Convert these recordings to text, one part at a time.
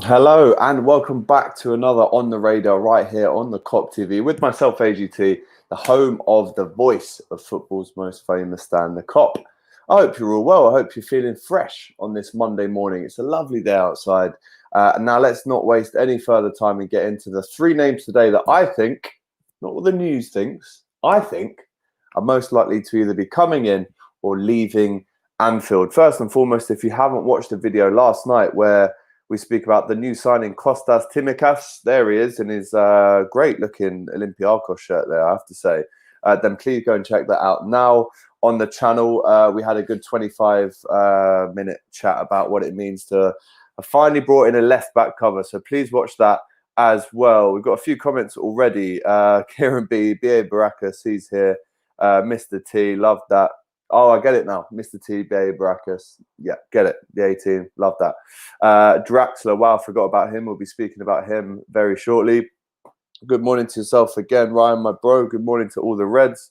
Hello and welcome back to another On the Radar right here on the Kop TV with myself, AGT, the home of the voice of football's most famous stand, the Kop. I hope you're all well. I hope you're feeling fresh on this Monday morning. It's a lovely day outside. And now let's not waste any further time and get into the three names today that I think, not what the news thinks, I think are most likely to either be coming in or leaving Anfield. First and foremost, if you haven't watched the video last night where we speak about the new signing, Kostas Tsimikas. There he is in his great-looking Olympiacos shirt there, I have to say. Then please go and check that out. Now, on the channel, we had a good 25-minute chat about what it means to have finally brought in a left-back cover. So please watch that as well. We've got a few comments already. Kieran B, B.A. Baracus, he's here. Mr. T, love that. Oh, I get it now. Mr. T, B.A. Baracus. Yeah, get it. The 18. Love that. Draxler. Wow, forgot about him. We'll be speaking about him very shortly. Good morning to yourself again, Ryan, my bro. Good morning to all the Reds.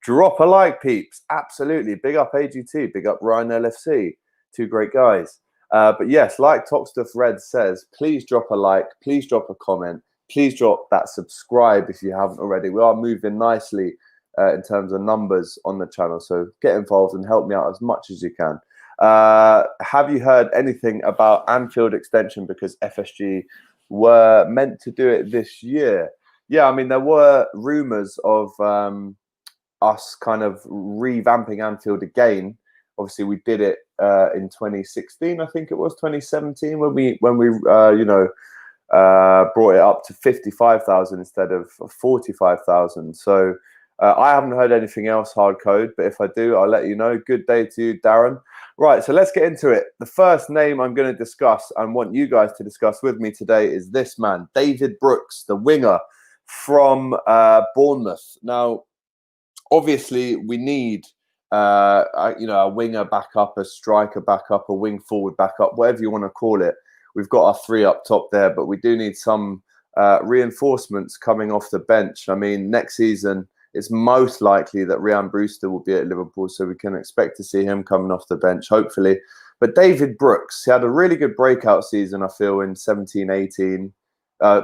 Drop a like, peeps. Absolutely. Big up AGT. Big up Ryan LFC. Two great guys. But yes, like Top Stuff Red says, please drop a like. Please drop a comment. Please drop that subscribe if you haven't already. We are moving nicely in terms of numbers on the channel. So get involved and help me out as much as you can. Have you heard anything about Anfield Extension? Because FSG were meant to do it this year. Yeah, I mean, there were rumours of us kind of revamping Anfield again. Obviously, we did it in 2016, I think it was 2017, when we brought it up to 55,000 instead of 45,000. So I haven't heard anything else, hard code, but if I do, I'll let you know. Good day to you, Darren. Right, so let's get into it. The first name I'm going to discuss and want you guys to discuss with me today is this man, David Brooks, the winger from Bournemouth. Now, obviously, we need a winger backup, a striker backup, a wing forward backup, whatever you want to call it. We've got our three up top there, but we do need some reinforcements coming off the bench. I mean, next season, it's most likely that Ryan Brewster will be at Liverpool, so we can expect to see him coming off the bench, hopefully. But David Brooks, he had a really good breakout season, I feel, in 17-18.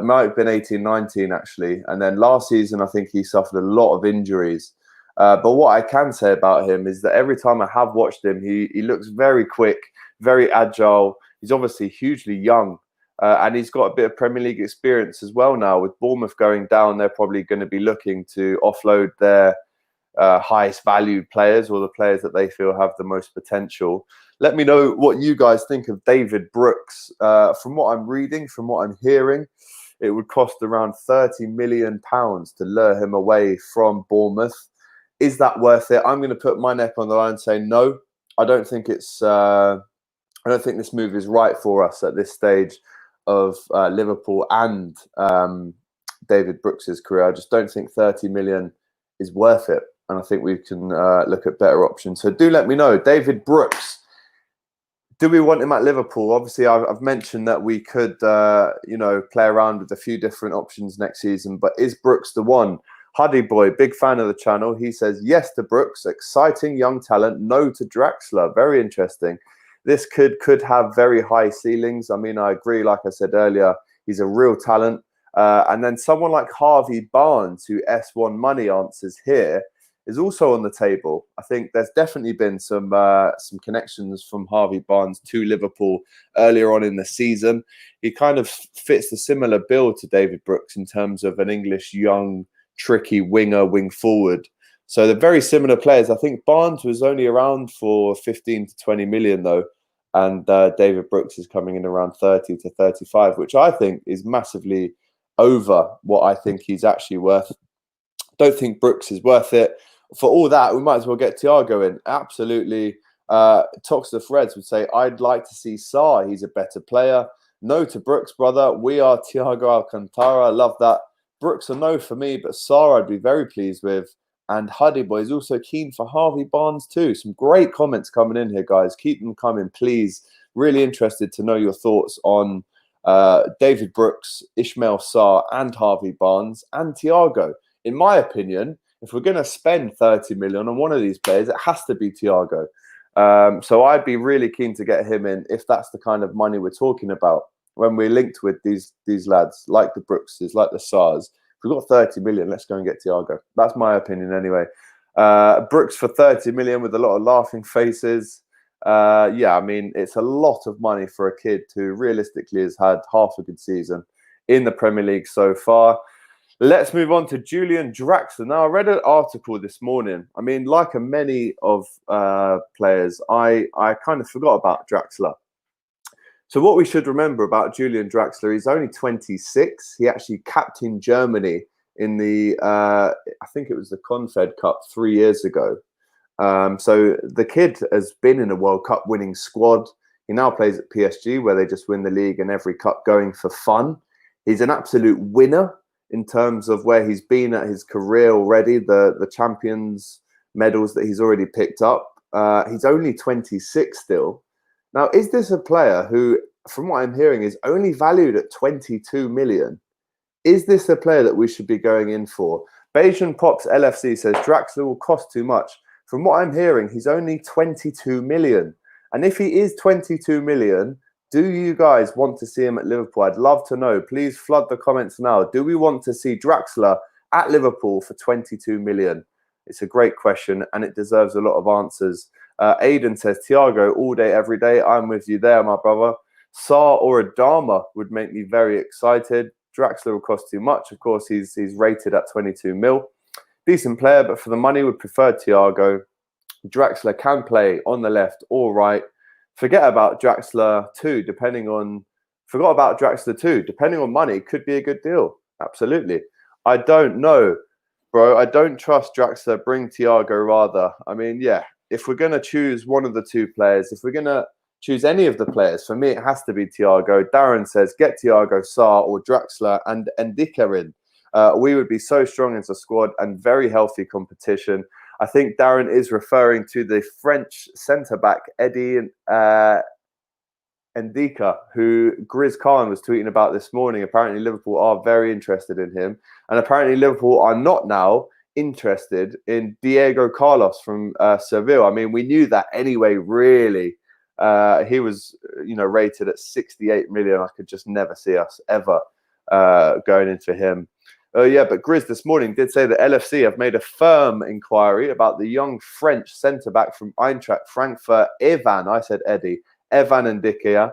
Might have been 18-19, actually. And then last season, I think he suffered a lot of injuries. But what I can say about him is that every time I have watched him, he looks very quick, very agile. He's obviously hugely young. And he's got a bit of Premier League experience as well now. With Bournemouth going down, they're probably going to be looking to offload their highest valued players, or the players that they feel have the most potential. Let me know what you guys think of David Brooks. From what I'm reading, from what I'm hearing, it would cost around £30 million to lure him away from Bournemouth. Is that worth it? I'm going to put my neck on the line and say no. I don't think it's. I don't think this move is right for us at this stage of Liverpool and David Brooks's career. I just don't think 30 million is worth it, and I think we can look at better options. So do let me know, David Brooks. Do we want him at Liverpool? Obviously, I've mentioned that we could, play around with a few different options next season. But is Brooks the one? Huddy Boy, big fan of the channel. He says yes to Brooks, exciting young talent. No to Draxler. Very interesting. This could have very high ceilings. I mean, I agree. Like I said earlier, he's a real talent. And then someone like Harvey Barnes, who S1 Money answers here, is also on the table. I think there's definitely been some connections from Harvey Barnes to Liverpool earlier on in the season. He kind of fits the similar bill to David Brooks in terms of an English young, tricky winger, wing forward. So they're very similar players. I think Barnes was only around for 15 to 20 million though. And David Brooks is coming in around 30 to 35, which I think is massively over what I think he's actually worth. Don't think Brooks is worth it. For all that, we might as well get Thiago in. Absolutely. Toxic Reds would say, I'd like to see Sarr. He's a better player. No to Brooks, brother. We are Thiago Alcantara. I love that. Brooks a no for me, but Sarr I'd be very pleased with. And Huddy Boy is also keen for Harvey Barnes too. Some great comments coming in here, guys. Keep them coming, please. Really interested to know your thoughts on David Brooks, Ismail Sarr, and Harvey Barnes, and Thiago. In my opinion, if we're going to spend 30 million on one of these players, it has to be Thiago. So I'd be really keen to get him in if that's the kind of money we're talking about. when we're linked with these lads, like the Brookses, like the Sars. If we've got 30 million, let's go and get Thiago. That's my opinion anyway. Brooks for 30 million with a lot of laughing faces. Yeah, I mean, it's a lot of money for a kid who realistically has had half a good season in the Premier League so far. Let's move on to Julian Draxler. Now, I read an article this morning. I mean, like many of players, I kind of forgot about Draxler. So what we should remember about Julian Draxler, he's only 26. He actually captained Germany in the, I think it was the Confed Cup 3 years ago. So the kid has been in a World Cup winning squad. He now plays at PSG, where they just win the league and every cup going for fun. He's an absolute winner in terms of where he's been at his career already, the Champions medals that he's already picked up. He's only 26 still. Now, is this a player who, from what I'm hearing, is only valued at 22 million? Is this a player that we should be going in for? Bayesian Pops LFC says Draxler will cost too much. From what I'm hearing, he's only 22 million. And if he is 22 million, do you guys want to see him at Liverpool? I'd love to know. Please flood the comments now. Do we want to see Draxler at Liverpool for 22 million? It's a great question, and it deserves a lot of answers. Aidan says, Thiago all day, every day. I'm with you there, my brother. Saar or Adama would make me very excited. Draxler will cost too much. Of course, he's rated at 22 mil. Decent player, but for the money, would prefer Thiago. Draxler can play on the left or right. Forget about Draxler 2, depending on money, could be a good deal. Absolutely. I don't know, bro. I don't trust Draxler. Bring Thiago rather. I mean, yeah, if we're going to choose one of the two players, if we're going to choose any of the players, for me, it has to be Thiago. Darren says, get Thiago, Saar or Draxler and Ndika in. We would be so strong as a squad and very healthy competition. I think Darren is referring to the French centre-back, Eddie Ndika, who Grizz Khan was tweeting about this morning. Apparently, Liverpool are very interested in him. And apparently, Liverpool are not now interested in Diego Carlos from Seville. I mean, we knew that anyway, really. He was, rated at 68 million. I could just never see us ever going into him. Oh, yeah, but Grizz this morning did say that LFC have made a firm inquiry about the young French centre-back from Eintracht Frankfurt, Evan. I said Eddie. Evan Ndika.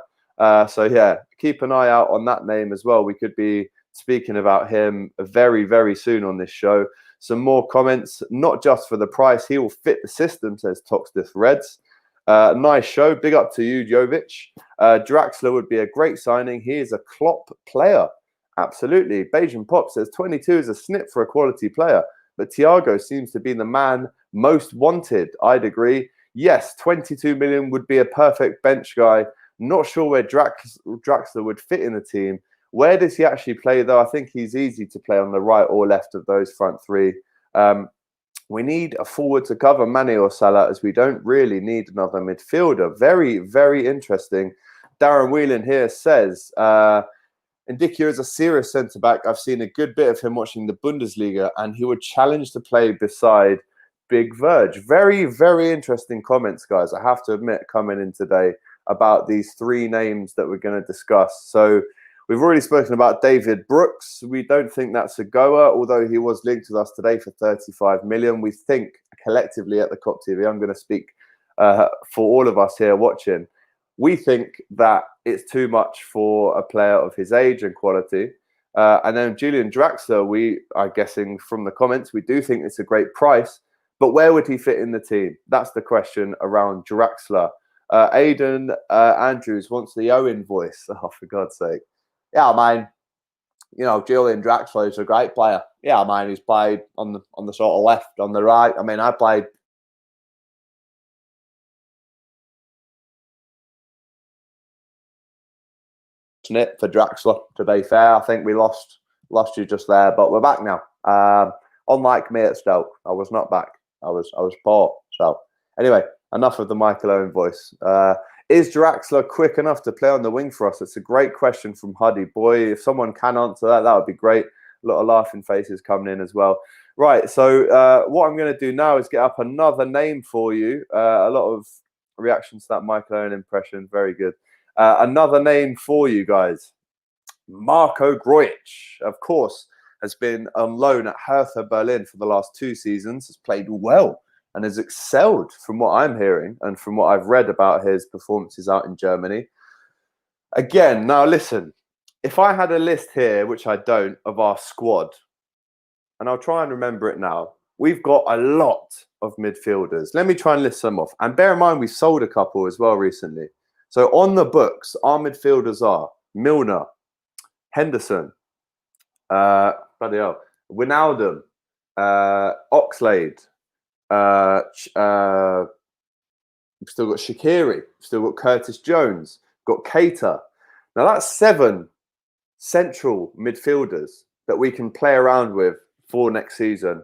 So, yeah, keep an eye out on that name as well. We could be speaking about him very, very soon on this show. Some more comments, not just for the price. He will fit the system, says Toxdiff Reds. Nice show. Big up to you, Jovic. Draxler would be a great signing. He is a Klopp player. Absolutely. Bayesian Pop says 22 is a snip for a quality player, but Thiago seems to be the man most wanted. I'd agree. Yes, 22 million would be a perfect bench guy. Not sure where Draxler would fit in the team. Where does he actually play, though? I think he's easy to play on the right or left of those front three. We need a forward to cover Mane or Salah, as we don't really need another midfielder. Very, very interesting. Darren Whelan here says... Ndika is a serious centre-back. I've seen a good bit of him watching the Bundesliga, and he would challenge to play beside Big Verge. Very, very interesting comments, guys, I have to admit, coming in today about these three names that we're going to discuss. So we've already spoken about David Brooks. We don't think that's a goer, although he was linked with us today for 35 million. We think collectively at the Kop TV, I'm going to speak for all of us here watching, we think that it's too much for a player of his age and quality. And then Julian Draxler, we are guessing from the comments, we do think it's a great price. But where would he fit in the team? That's the question around Draxler. Aidan Andrews wants the Owen voice. Oh, for God's sake. Yeah, man. Julian Draxler is a great player. Yeah, man, he's played on the sort of left, on the right. I mean, I played... snip for Draxler, to be fair. I think we lost you just there, but we're back now. Unlike me at Stoke, I was not back. I was poor. So anyway, enough of the Michael Owen voice. Is Draxler quick enough to play on the wing for us? It's a great question from Huddy. Boy, if someone can answer that, that would be great. A lot of laughing faces coming in as well. Right, so what I'm going to do now is get up another name for you. A lot of reactions to that Michael Owen impression. Very good. Another name for you guys. Marko Grujic, of course, has been on loan at Hertha Berlin for the last 2 seasons, has played well and has excelled from what I'm hearing and from what I've read about his performances out in Germany. Again, now listen, if I had a list here, which I don't, of our squad, and I'll try and remember it now, we've got a lot of midfielders. Let me try and list some off. And bear in mind, we sold a couple as well recently. So on the books, our midfielders are Milner, Henderson, bloody hell, Wijnaldum, Oxlade, we've still got Shaqiri, we've still got Curtis Jones, got Keita. Now that's 7 central midfielders that we can play around with for next season.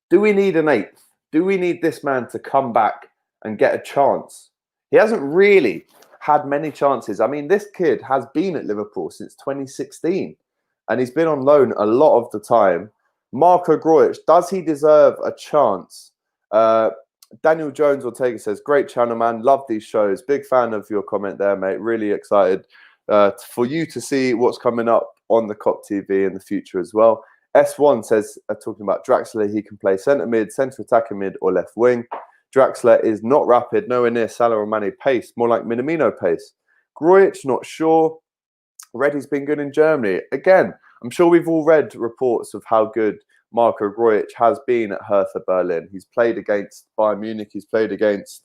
Do we need an 8th? Do we need this man to come back and get a chance? He hasn't really had many chances. I mean, this kid has been at Liverpool since 2016 and he's been on loan a lot of the time. Marko Grujic, does he deserve a chance? Daniel Jones Ortega says, great channel, man. Love these shows. Big fan of your comment there, mate. Really excited for you to see what's coming up on the Kop TV in the future as well. S1 says, talking about Draxler, he can play centre mid, centre attacking mid or left wing. Draxler is not rapid, nowhere near Salah or Mane pace, more like Minamino pace. Grujic, not sure. Reddy's been good in Germany. Again, I'm sure we've all read reports of how good Marko Grujic has been at Hertha Berlin. He's played against Bayern Munich, he's played against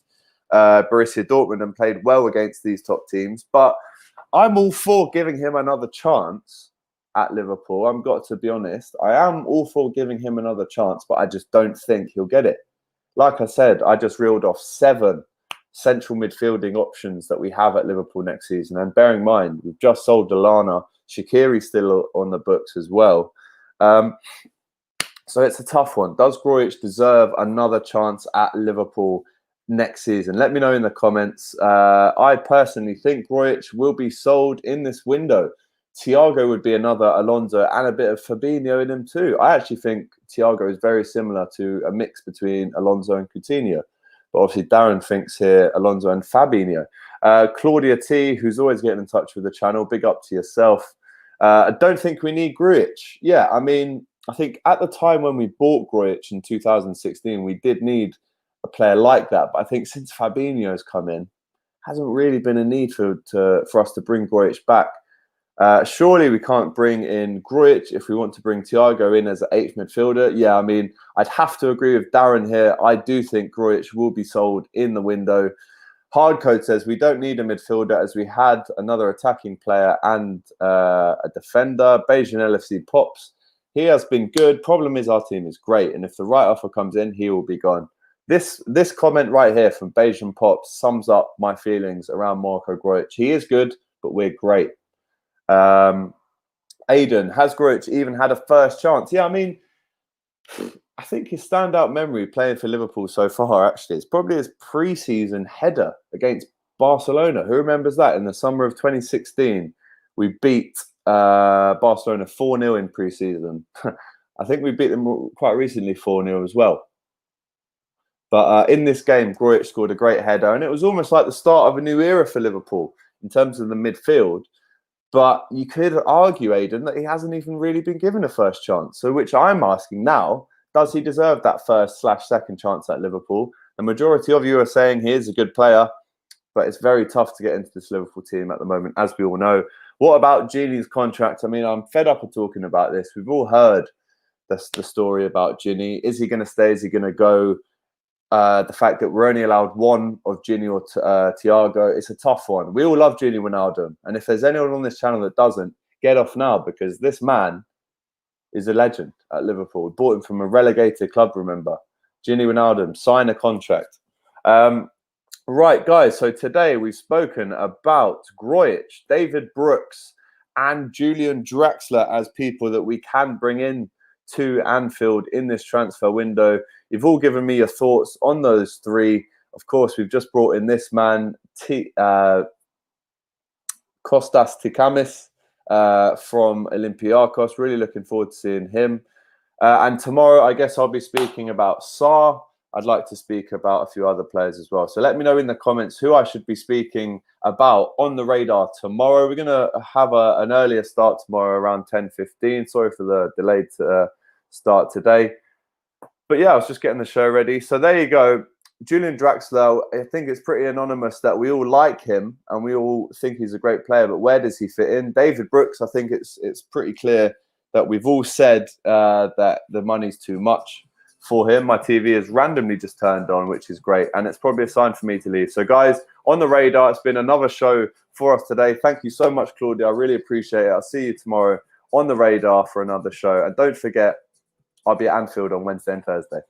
Borussia Dortmund and played well against these top teams. But I'm all for giving him another chance at Liverpool. I've got to be honest. I am all for giving him another chance, but I just don't think he'll get it. Like I said, I just reeled off 7 central midfielding options that we have at Liverpool next season. And bearing in mind, we've just sold Delana. Shaqiri's still on the books as well. So it's a tough one. Does Grujic deserve another chance at Liverpool next season? Let me know in the comments. I personally think Grujic will be sold in this window. Thiago would be another Alonso and a bit of Fabinho in him too. I actually think Thiago is very similar to a mix between Alonso and Coutinho. But obviously Darren thinks here Alonso and Fabinho. Claudia T, who's always getting in touch with the channel, big up to yourself. I don't think we need Grujic. Yeah, I mean, I think at the time when we bought Greutch in 2016, we did need a player like that. But I think since Fabinho's come in, hasn't really been a need for us to bring Greutch back. Surely we can't bring in Grujic if we want to bring Thiago in as an 8th midfielder. Yeah, I mean, I'd have to agree with Darren here. I do think Grujic will be sold in the window. Hardcode says we don't need a midfielder as we had another attacking player and a defender. Beijing LFC Pops. He has been good. Problem is our team is great. And if the right offer comes in, he will be gone. This comment right here from Beijing Pops sums up my feelings around Marko Grujic. He is good, but we're great. Aiden, has Grujic even had a first chance? Yeah, I mean, I think his standout memory playing for Liverpool so far, actually, is probably his pre-season header against Barcelona. Who remembers that? In the summer of 2016, we beat Barcelona 4-0 in pre-season. I think we beat them quite recently 4-0 as well. But in this game, Greutch scored a great header, and it was almost like the start of a new era for Liverpool in terms of the midfield. But you could argue, Aiden, that he hasn't even really been given a first chance. So which I'm asking now, does he deserve that first/second chance at Liverpool? The majority of you are saying he is a good player, but it's very tough to get into this Liverpool team at the moment, as we all know. What about Gini's contract? I mean, I'm fed up of talking about this. We've all heard the story about Gini. Is he going to stay? Is he going to go? The fact that we're only allowed one of Gini or Thiago, it's a tough one. We all love Gini Wijnaldum. And if there's anyone on this channel that doesn't, get off now, because this man is a legend at Liverpool. We bought him from a relegated club, remember. Gini Wijnaldum, sign a contract. Right, guys, so today we've spoken about Grujic, David Brooks, and Julian Draxler as people that we can bring in to Anfield in this transfer window. You've all given me your thoughts on those 3. Of course, we've just brought in this man, Kostas Tikamis from Olympiacos. Really looking forward to seeing him. And tomorrow, I guess I'll be speaking about Sarr I'd like to speak about a few other players as well. So let me know in the comments who I should be speaking about on the radar tomorrow. We're going to have an earlier start tomorrow around 10:15. Sorry for the delayed start today. But yeah, I was just getting the show ready. So there you go. Julian Draxler, I think it's pretty anonymous that we all like him and we all think he's a great player, but where does he fit in? David Brooks, I think it's pretty clear that we've all said that the money's too much for him. My TV has randomly just turned on, which is great, and it's probably a sign for me to leave. So guys, on the radar, it's been another show for us today. Thank you so much, Claudia. I really appreciate it. I'll see you tomorrow on the radar for another show. And don't forget, I'll be at Anfield on Wednesday and Thursday.